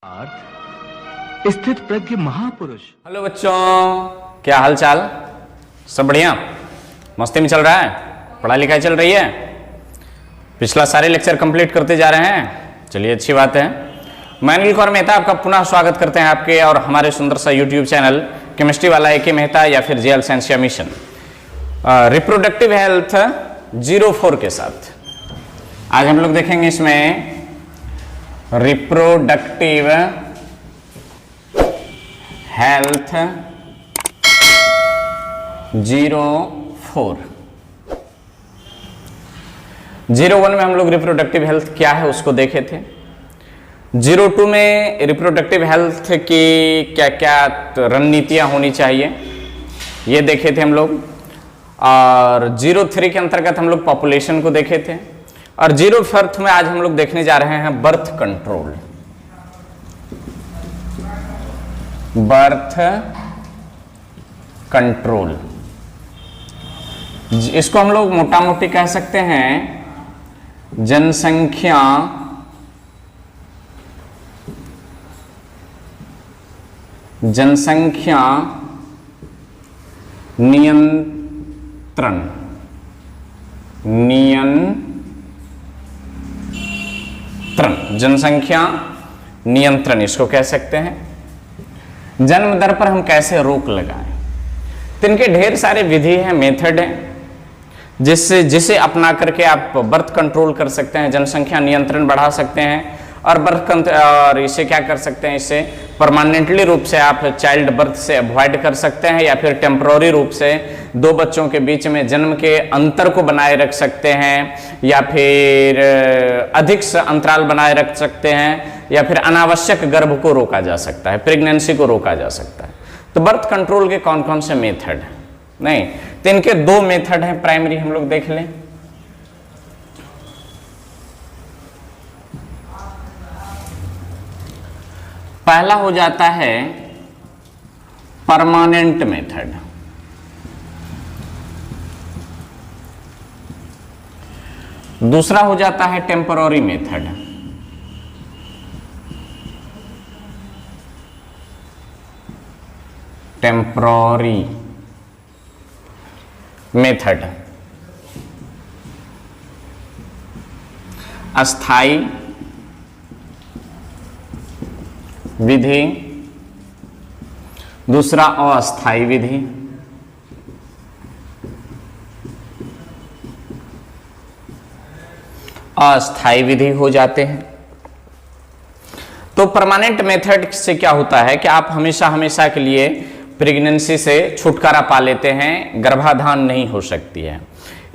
स्थित प्रज्ञ महापुरुष। हेलो बच्चों, क्या हाल चाल? सब बढ़िया? मस्ती में चल रहा है? पढ़ाई लिखाई चल रही है? पिछला सारे लेक्चर कंप्लीट करते जा रहे हैं। चलिए, अच्छी बात है। मैं अनिल कौर मेहता आपका पुनः स्वागत करते हैं आपके और हमारे सुंदर सा यूट्यूब चैनल केमिस्ट्री वाला ए के मेहता या फिर JL scientia mission reproductive health 04 के साथ। आज हम लोग देखेंगे इसमें रिप्रोडक्टिव हेल्थ 04। 01 में हम लोग रिप्रोडक्टिव हेल्थ क्या है उसको देखे थे। 02 में रिप्रोडक्टिव हेल्थ की क्या क्या रणनीतियां होनी चाहिए ये देखे थे हम लोग। और 03 के अंतर्गत हम लोग पॉपुलेशन को देखे थे। और 04 में आज हम लोग देखने जा रहे हैं बर्थ कंट्रोल। बर्थ कंट्रोल इसको हम लोग मोटा मोटी कह सकते हैं जनसंख्या नियंत्रण जनसंख्या नियंत्रण इसको कह सकते हैं। जन्म दर पर हम कैसे रोक लगाएं, तो इनके ढेर सारे विधि हैं, मेथड हैं, जिसे अपना करके आप बर्थ कंट्रोल कर सकते हैं, जनसंख्या नियंत्रण बढ़ा सकते हैं। और इसे क्या कर सकते हैं, इसे परमानेंटली रूप से आप चाइल्ड बर्थ से अवॉइड कर सकते हैं, या फिर टेम्पररी रूप से दो बच्चों के बीच में जन्म के अंतर को बनाए रख सकते हैं, या फिर अधिक अंतराल बनाए रख सकते हैं, या फिर अनावश्यक गर्भ को रोका जा सकता है, प्रेगनेंसी को रोका जा सकता है। तो बर्थ कंट्रोल के कौन कौन से मेथड हैं? नहीं, तो इनके दो मेथड हैं प्राइमरी, हम लोग देख लें। पहला हो जाता है परमानेंट मेथड। दूसरा हो जाता है टेम्पररी मेथड। टेम्पररी मेथड अस्थाई विधि, दूसरा अस्थाई विधि। अस्थाई विधि हो जाते हैं। तो परमानेंट मेथड से क्या होता है कि आप हमेशा हमेशा के लिए प्रेगनेंसी से छुटकारा पा लेते हैं, गर्भाधान नहीं हो सकती है।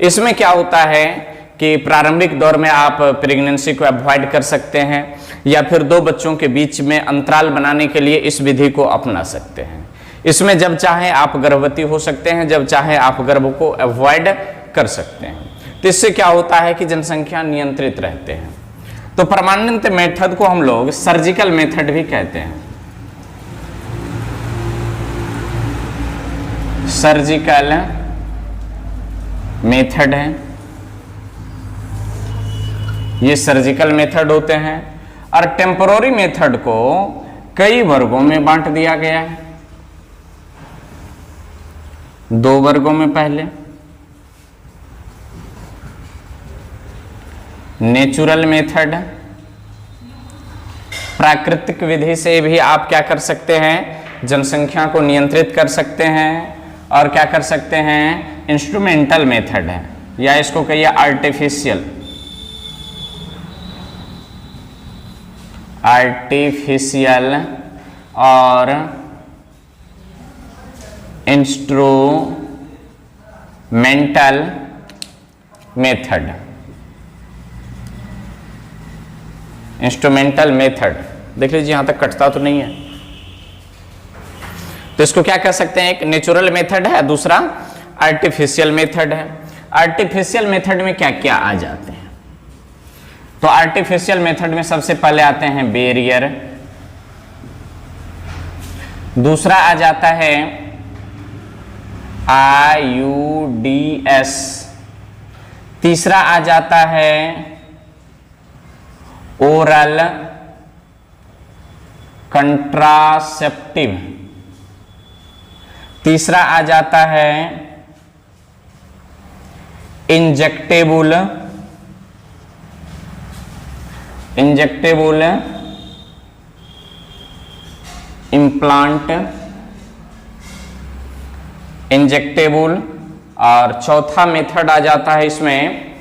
इसमें क्या होता है कि प्रारंभिक दौर में आप प्रेगनेंसी को अवॉइड कर सकते हैं, या फिर दो बच्चों के बीच में अंतराल बनाने के लिए इस विधि को अपना सकते हैं। इसमें जब चाहे आप गर्भवती हो सकते हैं, जब चाहे आप गर्भ को अवॉइड कर सकते हैं। तो इससे क्या होता है कि जनसंख्या नियंत्रित रहते हैं। तो परमानेंट मेथड को हम लोग सर्जिकल मेथड भी कहते हैं। सर्जिकल मेथड है, ये सर्जिकल मेथड होते हैं। और टेम्पररी मेथड को कई वर्गों में बांट दिया गया है। दो वर्गों में, पहले नेचुरल मेथड। प्राकृतिक विधि से भी आप क्या कर सकते हैं, जनसंख्या को नियंत्रित कर सकते हैं। और क्या कर सकते हैं, इंस्ट्रूमेंटल मेथड है, या इसको कहिए आर्टिफिशियल और इंस्ट्रूमेंटल मेथड। इंस्ट्रूमेंटल मेथड देख लीजिए, यहां तक कटता तो नहीं है। तो इसको क्या कह सकते हैं, एक नेचुरल मेथड है, दूसरा आर्टिफिशियल मेथड है। आर्टिफिशियल मेथड में क्या क्या आ जाते हैं, तो आर्टिफिशियल मेथड में सबसे पहले आते हैं बैरियर, दूसरा आ जाता है IUDS, तीसरा आ जाता है ओरल कंट्रासेप्टिव। तीसरा आ जाता है इंजेक्टेबल, इंजेक्टेबल इम्प्लांट, इंजेक्टेबल। और चौथा मेथड आ जाता है इसमें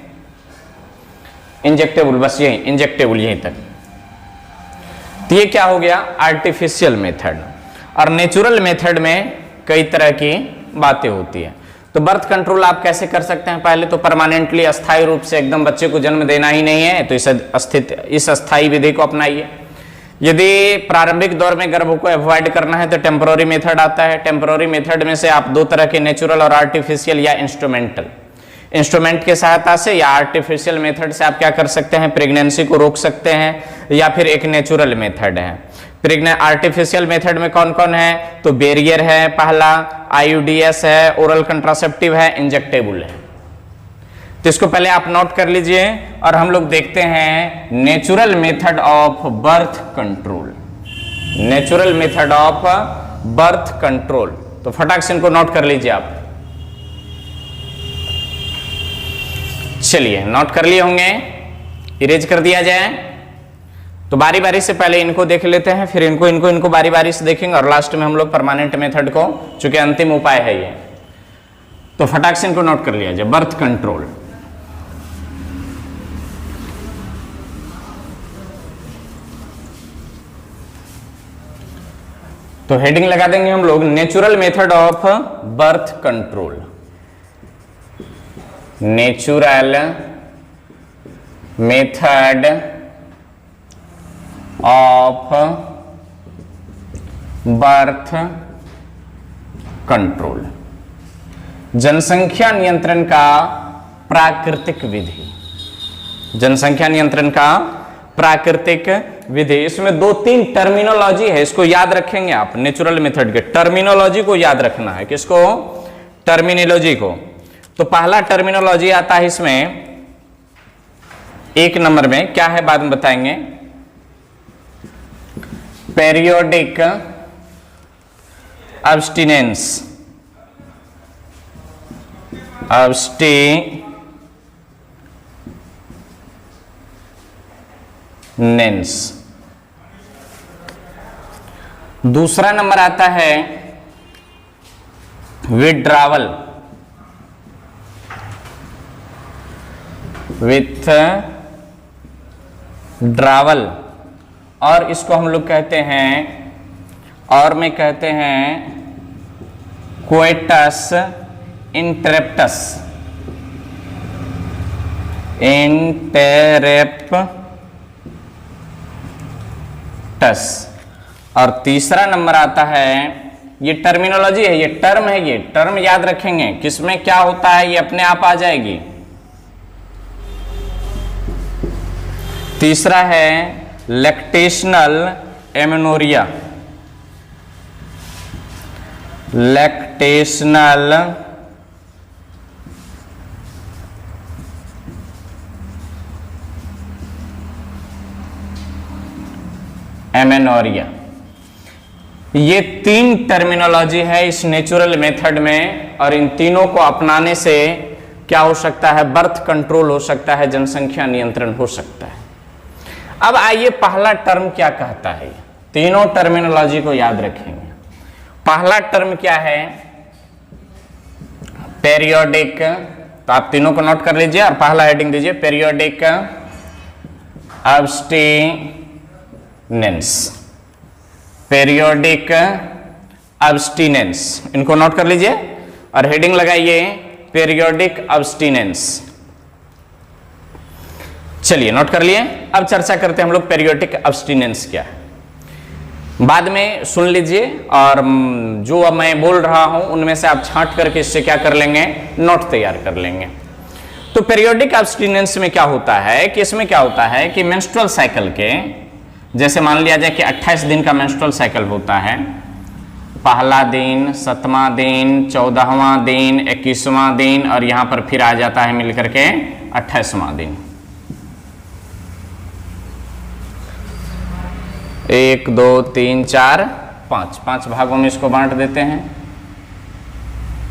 इंजेक्टेबल, बस यही इंजेक्टेबल यहीं तक। तो ये क्या हो गया, आर्टिफिशियल मेथड। और नेचुरल मेथड में कई तरह की बातें होती है। तो बर्थ कंट्रोल आप कैसे कर सकते हैं, पहले तो परमानेंटली अस्थायी रूप से एकदम बच्चे को जन्म देना ही नहीं है, तो इस अस्थायी विधि को अपनाइए। यदि प्रारंभिक दौर में गर्भ को अवॉइड करना है तो टेम्पररी मेथड आता है। टेम्पररी मेथड में से आप दो तरह के, नेचुरल और आर्टिफिशियल या इंस्ट्रूमेंटल, इंस्ट्रूमेंट की सहायता से या आर्टिफिशियल मेथड से आप क्या कर सकते हैं, प्रेगनेंसी को रोक सकते हैं, या फिर एक नेचुरल मेथड है। आर्टिफिशियल मेथड में कौन कौन है, तो बैरियर है पहला, आईयूडीएस है, ओरल कंट्रासेप्टिव है, इंजेक्टेबल है। तो इसको पहले आप नोट कर लीजिए और हम लोग देखते हैं natural method of birth control. Natural method of birth control, तो फटाक से इनको नोट कर लीजिए आप। चलिए नोट कर लिए होंगे, इरेज कर दिया जाए। तो बारी बारी से पहले इनको देख लेते हैं, फिर इनको बारी बारी से देखेंगे और लास्ट में हम लोग परमानेंट मेथड को, चूंकि अंतिम उपाय है ये, तो फटाक से इनको नोट कर लिया जाए। बर्थ कंट्रोल, तो हेडिंग लगा देंगे हम लोग natural method of birth control. Natural method of birth control, जनसंख्या नियंत्रण का प्राकृतिक विधि। जनसंख्या नियंत्रण का प्राकृतिक विधि। इसमें दो तीन टर्मिनोलॉजी है, इसको याद रखेंगे आप। नेचुरल मेथड के टर्मिनोलॉजी को याद रखना है, किसको, टर्मिनोलॉजी को। तो पहला टर्मिनोलॉजी आता है इसमें 1 नंबर में, क्या है बाद में बताएंगे, पेरियोडिक अब्स्टिनेंस, नेंस। दूसरा नंबर आता है विड्रावल, विथ ड्रावल, और इसको हम लोग कहते हैं, और में कहते हैं कोएटस इंटरेप्टस, और तीसरा नंबर आता है, ये टर्मिनोलॉजी है, ये टर्म है, ये टर्म याद रखेंगे, किसमें क्या होता है ये अपने आप आ जाएगी। तीसरा है लैक्टेशनल एमेनोरिया, लैक्टेशनल एमेनोरिया। ये 3 टर्मिनोलॉजी है इस नेचुरल मेथड में, और इन तीनों को अपनाने से क्या हो सकता है, बर्थ कंट्रोल हो सकता है, जनसंख्या नियंत्रण हो सकता है। अब आइए पहला टर्म क्या कहता है, तीनों टर्मिनोलॉजी को याद रखेंगे। पहला टर्म क्या है, पेरियोडिक, तो आप तीनों को नोट कर लीजिए और पहला हेडिंग दीजिए पेरियोडिक अब्स्टिनेंस, पेरियोडिक अब्स्टिनेंस, इनको नोट कर लीजिए और हेडिंग लगाइए पेरियोडिक अब्स्टिनेंस। चलिए नोट कर लिए। अब चर्चा करते हैं हम लोग पेरियोडिक अब्स्टिनेंस क्या है, बाद में सुन लीजिए, और जो अब मैं बोल रहा हूं उनमें से आप छांट करके इससे क्या कर लेंगे, नोट तैयार कर लेंगे। तो पेरियोडिक अब्स्टिनेंस में क्या होता है कि इसमें क्या होता है कि मेंस्ट्रुअल साइकिल के, जैसे मान लिया जाए कि 28 दिन का मेंस्ट्रुअल साइकिल होता है, पहला दिन, 7वां दिन, 14वां दिन, 21वां दिन, और यहां पर फिर आ जाता है मिलकर के 28वां दिन। 1 2 3 4 5, 5 भागों में इसको बांट देते हैं।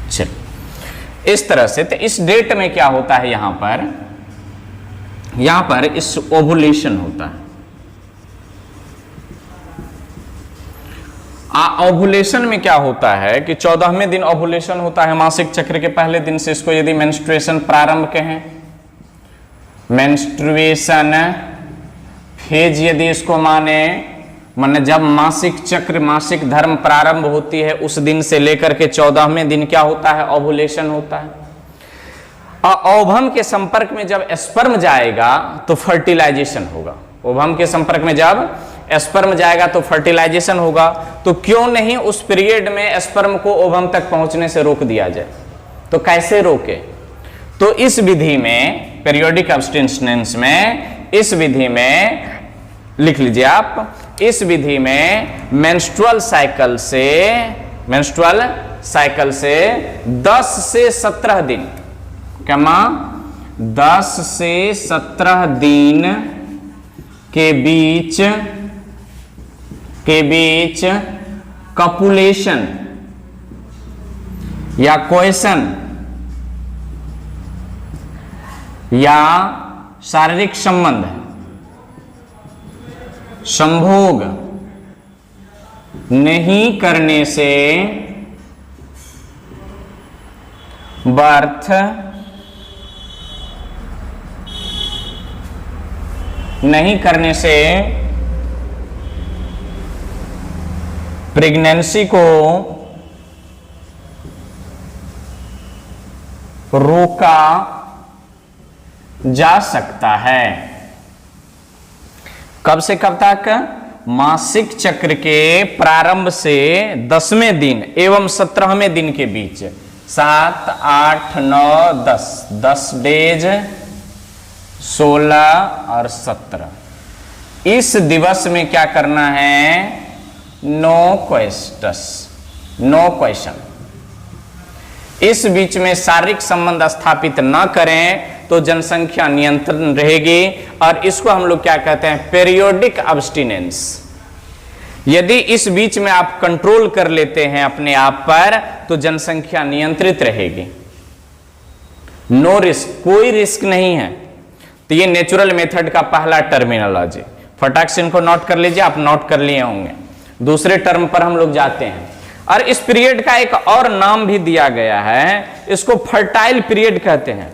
चलिए इस तरह से, तो इस डेट में क्या होता है, यहां पर इस ओवुलेशन होता है। ओवुलेशन में क्या होता है कि 14वें दिन ओवुलेशन होता है, मासिक चक्र के पहले दिन से इसको यदि मेंस्ट्रुएशन प्रारंभ कहें, मेंस्ट्रुएशन फेज यदि इसको माने जब मासिक चक्र, मासिक धर्म प्रारंभ होती है उस दिन से लेकर के 14वें दिन क्या होता है, ओवुलेशन होता है। और ओवम के संपर्क में जब स्पर्म जाएगा तो फर्टिलाइजेशन होगा। ओवम के संपर्क में जब स्पर्म जाएगा तो फर्टिलाइजेशन होगा। तो क्यों नहीं उस पीरियड में स्पर्म को ओवम तक पहुंचने से रोक दिया जाए? तो कैसे रोके? तो इस विधि में, पीरियोडिक एब्स्टिनेंस में, इस विधि में लिख लीजिए आप, इस विधि में मेंस्ट्रुअल साइकिल से 10 से 17 दिन, क्या मां, 10 से 17 दिन के बीच कपुलेशन या कोएशन या शारीरिक संबंध, संभोग नहीं करने से बर्थ नहीं करने से प्रेगनेंसी को रोका जा सकता है। कब से कब तक? मासिक चक्र के प्रारंभ से 10वें दिन एवं 17वें दिन के बीच, 7 8 9 10, 10 डेज, 16 और 17। इस दिवस में क्या करना है? No question. इस बीच में शारीरिक संबंध स्थापित न करें तो जनसंख्या नियंत्रण रहेगी, और इसको हम लोग क्या कहते हैं? पीरियोडिक अब्स्टिनेंस। यदि इस बीच में आप कंट्रोल कर लेते हैं अपने आप पर तो जनसंख्या नियंत्रित रहेगी। नो रिस्क, कोई रिस्क नहीं है। तो ये नेचुरल मेथड का पहला टर्मिनोलॉजी, फटाक से इनको नोट कर लीजिए, आप नोट कर लिए होंगे। दूसरे टर्म पर हम लोग जाते हैं, और इस पीरियड का एक और नाम भी दिया गया है, इसको फर्टाइल पीरियड कहते हैं।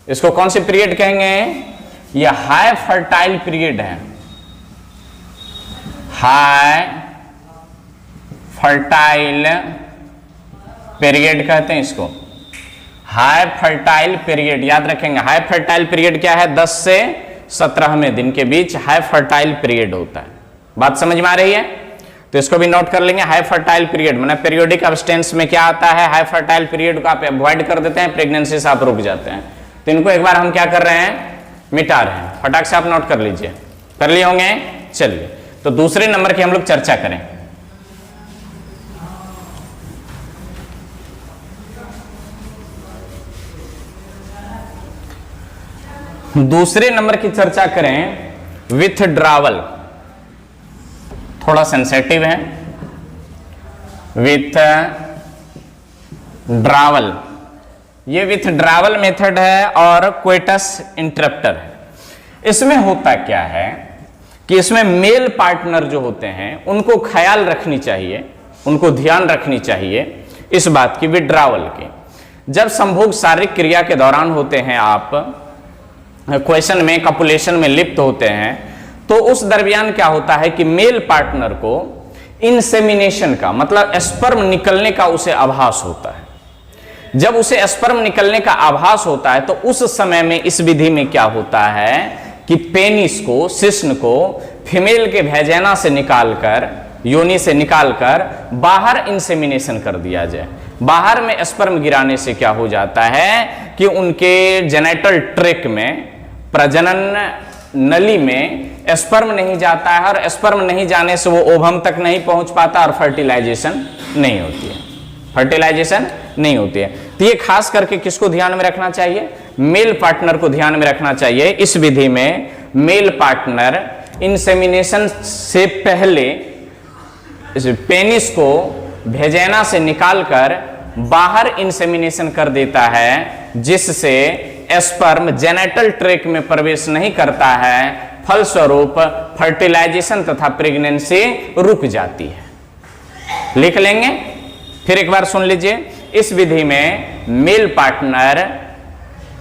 इसको कौन से पीरियड कहेंगे? यह हाई फर्टाइल पीरियड है, हाई फर्टाइल पीरियड कहते हैं इसको, हाई फर्टाइल पीरियड। याद रखेंगे, हाई फर्टाइल पीरियड क्या है? 10 से 17वें दिन के बीच हाई फर्टाइल पीरियड होता है। बात समझ में आ रही है? तो इसको भी नोट कर लेंगे। हाई फर्टाइल पीरियड माने पीरियोडिक अब्स्टेंस में क्या आता है? हाई फर्टाइल पीरियड को आप अवॉइड कर देते हैं, प्रेगनेंसी से आप रुक जाते हैं। तो इनको एक बार हम क्या कर रहे हैं? मिटा रहे हैं। फटाक से आप नोट कर लीजिए, कर लिए होंगे। चलिए, तो दूसरे नंबर की हम लोग चर्चा करें। दूसरे नंबर की चर्चा करें, विथड्रावल। थोड़ा सेंसेटिव है, विथड्रावल। ये विथड्रावल मेथड है और कोइटस इंटरप्टर है। इसमें होता क्या है कि इसमें मेल पार्टनर जो होते हैं उनको ख्याल रखनी चाहिए, उनको ध्यान रखनी चाहिए इस बात की, विथड्रावल की। जब संभोग शारीरिक क्रिया के दौरान होते हैं, आप क्वेश्चन में, कपुलेशन में लिप्त होते हैं, तो उस दरमियान क्या होता है कि मेल पार्टनर को इंसेमिनेशन का मतलब स्पर्म निकलने का उसे आभास होता है। जब उसे स्पर्म निकलने का आभास होता है तो उस समय में इस विधि में क्या होता है कि पेनिस को, शिश्न को फीमेल के वैजाइना से निकालकर, योनि से निकालकर बाहर इंसेमिनेशन कर दिया जाए। बाहर में स्पर्म गिराने से क्या हो जाता है कि उनके जेनेटल ट्रैक्ट में, प्रजनन नली में स्पर्म नहीं जाता है, और स्पर्म नहीं जाने से वो ओवम तक नहीं पहुंच पाता और फर्टिलाइजेशन नहीं होती है, फर्टिलाइजेशन नहीं होती है। तो ये खास करके किसको ध्यान में रखना चाहिए? मेल पार्टनर को ध्यान में रखना चाहिए। इस विधि में मेल पार्टनर इंसेमिनेशन से पहले इस पेनिस को भेजेना से निकालकर बाहर इंसेमिनेशन कर देता है, जिससे स्पर्म जेनेटल ट्रैक में प्रवेश नहीं करता है, फलस्वरूप फर्टिलाइजेशन तथा प्रेगनेंसी रुक जाती है। लिख लेंगे, फिर एक बार सुन लीजिए। इस विधि में मेल पार्टनर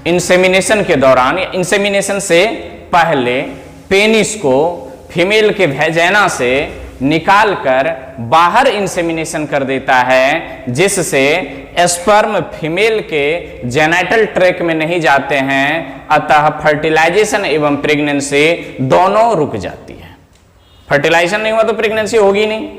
इंसेमिनेशन के दौरान या इंसेमिनेशन से पहले पेनिस को फीमेल के वेजाइना से निकालकर बाहर इंसेमिनेशन कर देता है, जिससे स्पर्म फीमेल के जेनेटल ट्रैक में नहीं जाते हैं, अतः फर्टिलाइजेशन एवं प्रेगनेंसी दोनों रुक जाती है। फर्टिलाइजेशन नहीं हुआ तो प्रेगनेंसी होगी नहीं।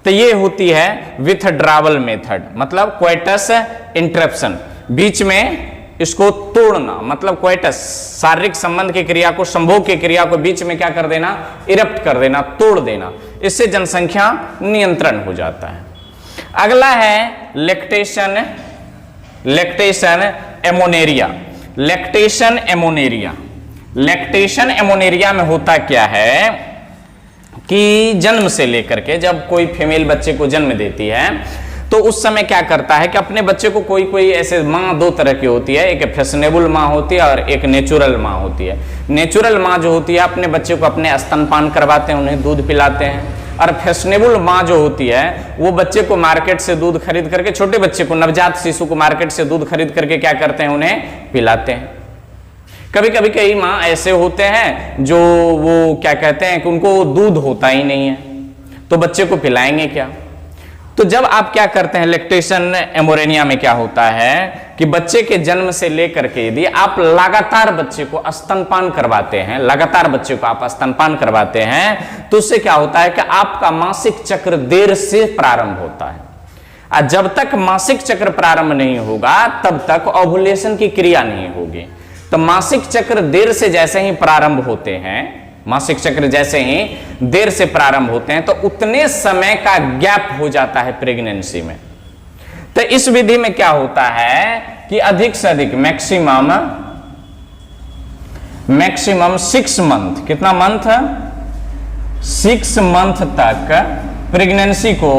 तो ये होती है विथड्रावल मेथड, मतलब कोइटस इंटरप्शन, बीच में इसको तोड़ना, मतलब कोइटस शारीरिक संबंध की क्रिया को, संभोग की क्रिया को बीच में क्या कर देना, इरप्ट कर देना, तोड़ देना। इससे जनसंख्या नियंत्रण हो जाता है। अगला है लैक्टेशन एमोनेरिया। लैक्टेशन एमोनेरिया में होता क्या है कि जन्म से लेकर के जब कोई फीमेल बच्चे को जन्म देती है तो उस समय क्या करता है कि अपने बच्चे को कोई ऐसे माँ दो तरह की होती है, एक फैशनेबल माँ होती है और एक नेचुरल माँ होती है। नेचुरल माँ जो होती है अपने बच्चे को अपने स्तनपान करवाते हैं, उन्हें दूध पिलाते हैं, और फैशनेबल माँ जो होती है वो बच्चे को मार्केट से दूध खरीद करके, छोटे बच्चे को, नवजात शिशु को मार्केट से दूध खरीद करके क्या करते हैं, उन्हें पिलाते हैं। कभी कभी कई माँ ऐसे होते हैं जो वो क्या कहते हैं कि उनको दूध होता ही नहीं है, तो बच्चे को पिलाएंगे क्या। तो जब आप क्या करते हैं, लैक्टेशन एमोरेनिया में क्या होता है कि बच्चे के जन्म से लेकर के यदि आप लगातार बच्चे को स्तनपान करवाते हैं, लगातार बच्चे को आप स्तनपान करवाते हैं, तो उससे क्या होता है कि आपका मासिक चक्र देर से प्रारंभ होता है। और जब तक मासिक चक्र प्रारंभ नहीं होगा तब तक ओव्यूलेशन की क्रिया नहीं होगी। तो मासिक चक्र देर से जैसे ही प्रारंभ होते हैं, मासिक चक्र जैसे ही देर से प्रारंभ होते हैं, तो उतने समय का गैप हो जाता है प्रेगनेंसी में। तो इस विधि में क्या होता है कि अधिक से अधिक मैक्सिमम 6 मंथ, कितना मंथ, 6 मंथ तक प्रेगनेंसी को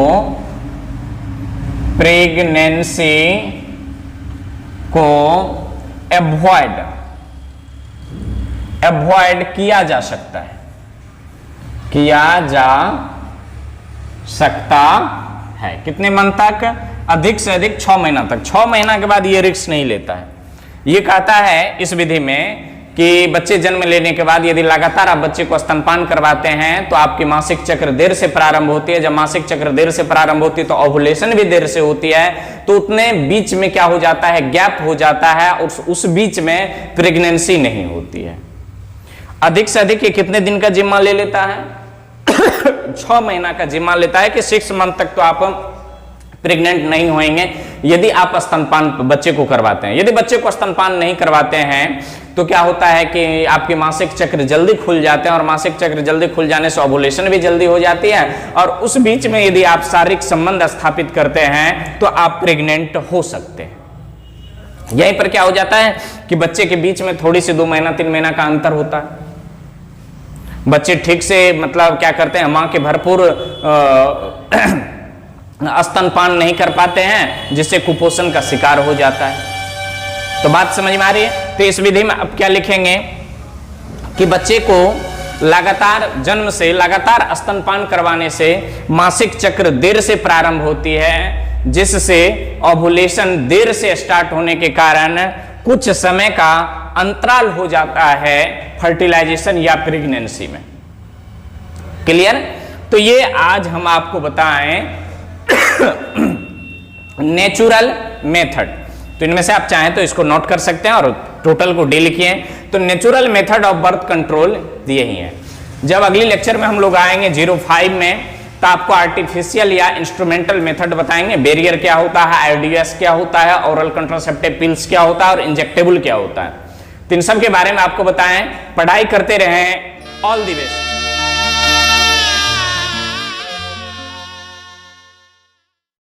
अवॉइड किया जा सकता है, कितने मंथ तक, अधिक से अधिक 6 महीना तक। 6 महीना के बाद ये रिस्क नहीं लेता है। ये कहता है इस विधि में कि बच्चे जन्म लेने के बाद यदि लगातार आप बच्चे को स्तनपान करवाते हैं तो आपकी मासिक चक्र देर से प्रारंभ होती है। जब मासिक चक्र देर से प्रारंभ होती है तो ओव्यूलेशन भी देर से होती है, तो उतने बीच में क्या हो जाता है, गैप हो जाता है, और उस बीच में प्रेगनेंसी नहीं होती है। अधिक से अधिक ये कितने दिन का जिम्मा ले लेता है 6 महीना का जिम्मा लेता है कि 6 मंथ तक तो आप प्रेग्नेंट नहीं होंगे यदि आप स्तनपान बच्चे को करवाते हैं। यदि बच्चे को स्तनपान नहीं करवाते हैं तो क्या होता है कि आपके मासिक चक्र जल्दी खुल जाते हैं, और मासिक चक्र जल्दी खुल जाने से ओव्यूलेशन भी जल्दी हो जाती है, और उस बीच में यदि आप शारीरिक संबंध स्थापित करते हैं तो आप प्रेग्नेंट हो सकते हैं। यहीं पर क्या हो जाता है कि बच्चे के बीच में थोड़ी सी 2 महीना 3 महीना का अंतर होता है। बच्चे ठीक से मतलब क्या करते हैं, मां के भरपूर स्तनपान नहीं कर पाते हैं, जिससे कुपोषण का शिकार हो जाता है। तो बात समझ में आ रही है। तो इस विधि में अब क्या लिखेंगे कि बच्चे को लगातार जन्म से लगातार स्तनपान करवाने से मासिक चक्र देर से प्रारंभ होती है, जिससे ओव्यूलेशन देर से स्टार्ट होने के कारण कुछ समय का अंतराल हो जाता है फर्टिलाइजेशन या प्रेगनेंसी में। क्लियर। तो ये आज हम आपको बताएं नेचुरल मेथड। तो इनमें से आप चाहें तो इसको नोट कर सकते हैं और टोटल को डी लिखिए। तो natural method of birth control दिए ही हैं। जब अगली लेक्चर में हम लोग आएंगे 05 में, तो आपको आर्टिफिशियल या इंस्ट्रूमेंटल मेथड बताएंगे। बैरियर क्या होता है, आईडीएस क्या होता है, ओरल कंट्रासेप्टिव पिल्स क्या होता है और इंजेक्टेबल क्या होता है। तो इन सब के बारे में आपको बताएं। पढ़ाई करते रहें। All the best.